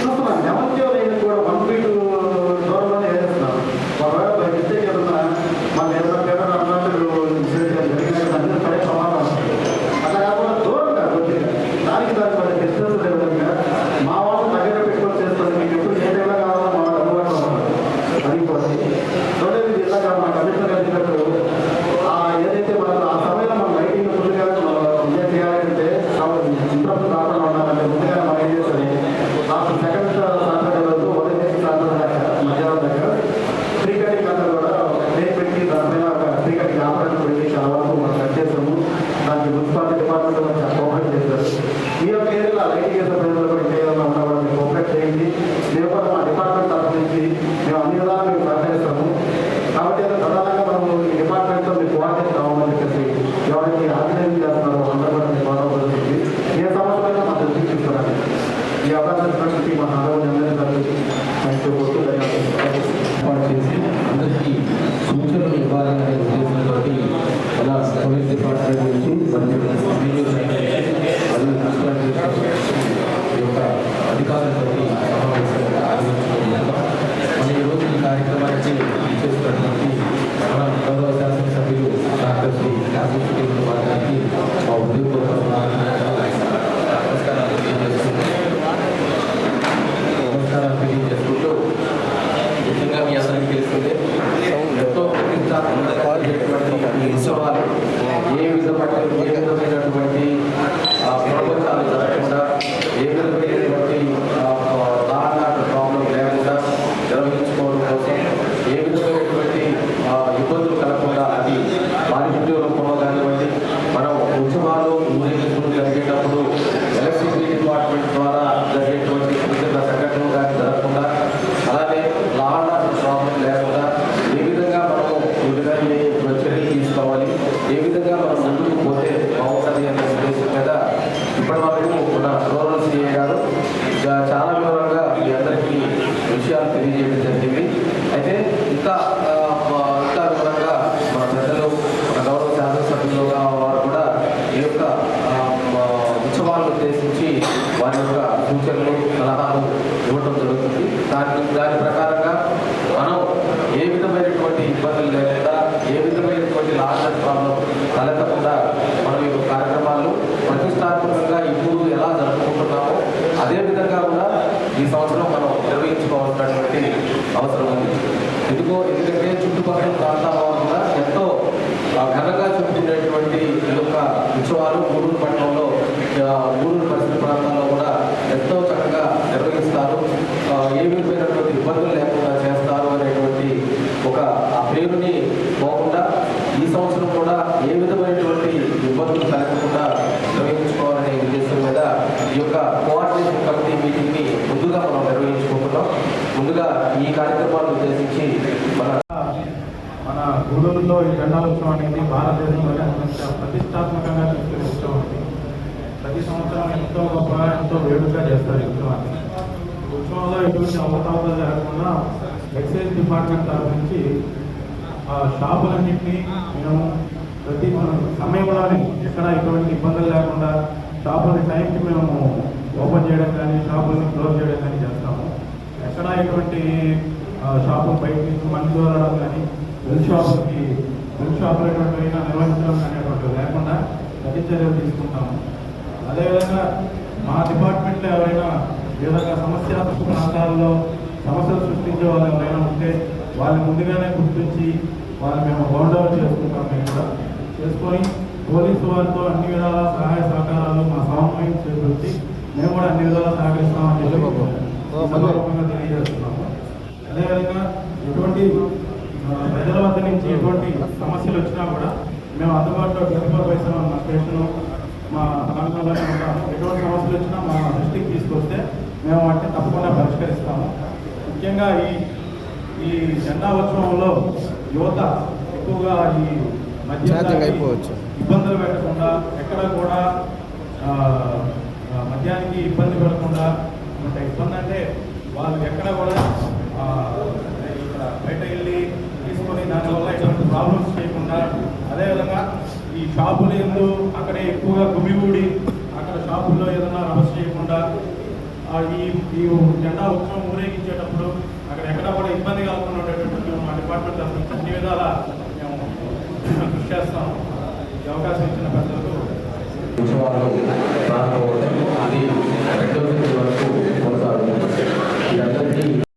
చూస్తున్నాను. నెమత్యం లైన్ కూడా 1 feet దూరంలోనే వేసేస్తున్నాను. ఒకవేళ మిస్టేక్ ఏదన్నా మన ఏదైనా అన్నట్టు జరిగిన పడే ప్రమాదం ఉంటుంది. అట్లా కాకుండా దూరంగా కొద్దిగా దానికి మధ్య డిస్టెన్స్ విధంగా మా వాళ్ళు దగ్గర పెట్టుకొని చేస్తుంది. మీకు ఎప్పుడు ఏ టైంలో కావాలో మా వాళ్ళు అందుబాటులో ఉన్నారు. అది ఇంకోటి రెండోది జిల్లాగా మా కమిషనర్ గారు చెప్పినట్టు ఏదైతే మనం ఆ సమయంలో మనం లైటింగ్ ముందుగా ఏం చేయాలంటే ఇంట్రెస్ట్ రాకుండా ఉండాలంటే ముందుగా మనం ఏం చేస్తుంది లాస్ట్ సెకండ్ సాటర్డే రోజు ఉదయం నుంచి సాటర్డే దాకా మధ్యాహ్నం దాకా ట్రీ కటింగ్ అంతా కూడా ట్రైన్ పెట్టి దానిపైన ఒక ట్రీ కటింగ్ ఆపరేషన్ పెట్టి చాలా వరకు మనం కట్ చేసాము. దానికి మున్సిపాలిటీ డిపార్ట్మెంట్ కూడా కోఆపరేట్ చేశారు. మీ యొక్క ఏరియాలో లైటింగ్ చేసే ప్రజలు కూడా ఇంకే ఏదైనా ఉన్నా కూడా మీరు కోఆపరేట్ చేయండి. మేము కూడా మా డిపార్ట్మెంట్ తరఫు నుంచి మేము అన్ని విధాలా మేము సహకరిస్తాము. కాబట్టి ప్రధానంగా మనము ఈ డిపార్ట్మెంట్తో మీకు కోఆర్డినేట్ కావాలని చెప్పేసి ఎవరైతే ఆర్గనైజ్ చేస్తున్నారో అందరూ కూడా మీకు కోఆపరేట్ ఏ సమస్యలైనా మా దృష్టికి తీసుకురాలి. ఈ అవకాశాన్ని మా అందరూ ఏర్పాటు చేసి అందరికీ సూచనలు ఇవ్వాలనే ఉద్దేశంతో మన పోలీస్ డిపార్ట్మెంట్ నుంచి ఈ యొక్క అధికారులతో సమావేశం మన ఈరోజు ఈ కార్యక్రమానికి చేస్తున్నటువంటి మన గౌరవ శాసనసభ్యులు డాక్టర్ శ్రీ రాజేశ్వరి వారికి మా ఉద్యోగపూర్వక నమస్కారాలు తెలియజేసుకుంటూ ముఖ్యంగా మీ అందరికీ తెలుస్తుంది ఎంతో ప్రతిష్టాత్మకమైనటువంటి ఈ ఉత్సవాలు ఏ విధమైనటువంటి ప్రపంచాలు జరగకుండా ఏ విధమైనటువంటి ప్రాబ్లం లేకుండా నిర్వహించుకోవడం కోసం ఏ విధమైనటువంటి ఇబ్బందులు కలగకుండా అది పారిశుద్ధ్య రూపంలో కానివ్వండి మనం ఉత్సవాలు ఊరేగింపులు జరిగేటప్పుడు ఎలక్ట్రిసిటీ డిపార్ట్మెంట్ ద్వారా జరిగేటువంటి చిన్న సంఘటనలు కానీ జరగకుండా అలానే లా అండ్ ఆర్డర్ ప్రాబ్లం లేకుండా ఏ విధంగా మనము ఈ విధంగా చర్యలు తీసుకోవాలి, ఏ విధంగా మనం ముందుకు పోతే బాగుంటుంది అనే ఉద్దేశం మీద ఇప్పటి వరకు మన రూరల్ సిఐ గారు చాలా వివరంగా మీ అందరికీ విషయాలు తెలియజేయడం జరిగింది. అయితే ఇంకా వివరంగా మన పెద్దలు మన గౌరవ శాసనసభ్యులుగా వారు కూడా ఈ యొక్క ఉత్సవాలను ఉద్దేశించి వారి యొక్క సూచనలు సలహాలు ఇవ్వడం జరుగుతుంది. దాని ప్రకారంగా మనం ఏ విధమైనటువంటి ఇబ్బందులు లేకుండా ఏ విధమైనటువంటి లాంగ్ ప్రాబ్లం తలెత్తకుండా మనం ఈ కార్యక్రమాలు ప్రతిష్టాత్మకంగా ఇప్పుడు ఎలా జరుపుకుంటున్నామో అదేవిధంగా కూడా ఈ సంవత్సరం మనం నిర్వహించుకోవాల్సినటువంటి అవసరం ఉంది. ఎందుకంటే చుట్టుపక్కల ప్రాంతాల కూడా ఎంతో ఘనంగా చెప్పుకునేటువంటి ఈ యొక్క ఉత్సవాలు గూడూరు పట్టణంలో గూడూరు పరిసర ప్రాంతాల్లో కూడా ఎంతో చక్కగా నిర్వహిస్తారు. ఏ విధమైనటువంటి ఇబ్బందులు లేకుండా చేస్తారు అనేటువంటి ఒక ఆ పేరుని పోకుండా ఈ సంవత్సరం కూడా ఏ విధమైనటువంటి ఇబ్బందులు కలగకుండా నిర్వహించుకోవాలనే ఉద్దేశం మీద ఈ యొక్క కోఆర్డినేషన్ కమిటీ మీటింగ్ని ముందుగా మనం నిర్వహించుకుంటున్నాం. ముందుగా ఈ కార్యక్రమాలను ఉద్దేశించి మన గూడూరులో ఈ జెండా ఉత్సవం అనేది భారతదేశంలోనే ప్రతిష్టాత్మకంగా తీసుకునే ఉత్సవం. ప్రతి సంవత్సరం ఎంతో గొప్పగా ఎంతో వేడుకగా చేస్తారు ఈ ఉత్సవాన్ని. ఉత్సవంలో ఎటువంటి అవతారాలు జరగకుండా ఎక్సైజ్ డిపార్ట్మెంట్ తరఫు నుంచి షాపులన్నింటినీ మేము ప్రతి సమయంలోనే ఎక్కడ ఎటువంటి ఇబ్బందులు లేకుండా షాపుల టైంకి మేము ఓపెన్ చేయడం కానీ షాపుల్ని క్లోజ్ చేయడం కానీ చేస్తాము. ఎక్కడ ఎటువంటి షాపులు బయట నుంచి మనీ దూరడం కానీ వెల్ షాపులు ఎటువంటి నిర్వహించడం అనేటువంటి లేకుండా ప్రతి చర్యలు తీసుకుంటాము. అదేవిధంగా మా డిపార్ట్మెంట్లో ఎవరైనా ఏదైనా సమస్యాత్మక ప్రాంతాల్లో సమస్యలు సృష్టించే వాళ్ళు ఎవరైనా ఉంటే వాళ్ళని ముందుగానే గుర్తించి వాళ్ళు మేము బౌండౌట్ చేసుకుంటాం. మేము కూడా చేసుకొని పోలీసు వారితో అన్ని విధాల సహాయ సహకారాలు మా సమన్వయం చేపట్టి మేము కూడా అన్ని విధాలా సహకరిస్తామని చెప్పి సందర్భంగా తెలియజేస్తున్నాము. అదేవిధంగా ఎటువంటి ప్రజల వద్ద నుంచి ఎటువంటి సమస్యలు వచ్చినా కూడా మేము అందుబాటులో 24 by 7 మా స్టేషను మా ప్రాంతంలోనే ఉంటాము. ఎటువంటి సమస్యలు వచ్చినా మా దృష్టికి తీసుకొస్తే మేము వాటిని తప్పకుండా పరిష్కరిస్తాము. ముఖ్యంగా ఈ జెండా ఉత్సవంలో యువత ఎక్కువగా ఈ ఇబ్బందులు పెట్టకుండా ఎక్కడ కూడా మద్యానికి ఇబ్బంది పడకుండా అంటే ఇబ్బంది అంటే వాళ్ళు ఎక్కడ కూడా ఇక్కడ బయట వెళ్ళి తీసుకొని దానివల్ల ఎటువంటి ప్రాబ్లమ్స్ చేయకుండా, అదేవిధంగా ఈ షాపులు ఎందు అక్కడే ఎక్కువగా గుమిగూడి అక్కడ షాపుల్లో ఏదైనా రమస్ చేయకుండా ఈ జెండా ఉత్సవం ఊరేగించేటప్పుడు అక్కడ ఎక్కడ కూడా ఇబ్బంది కలగకుండా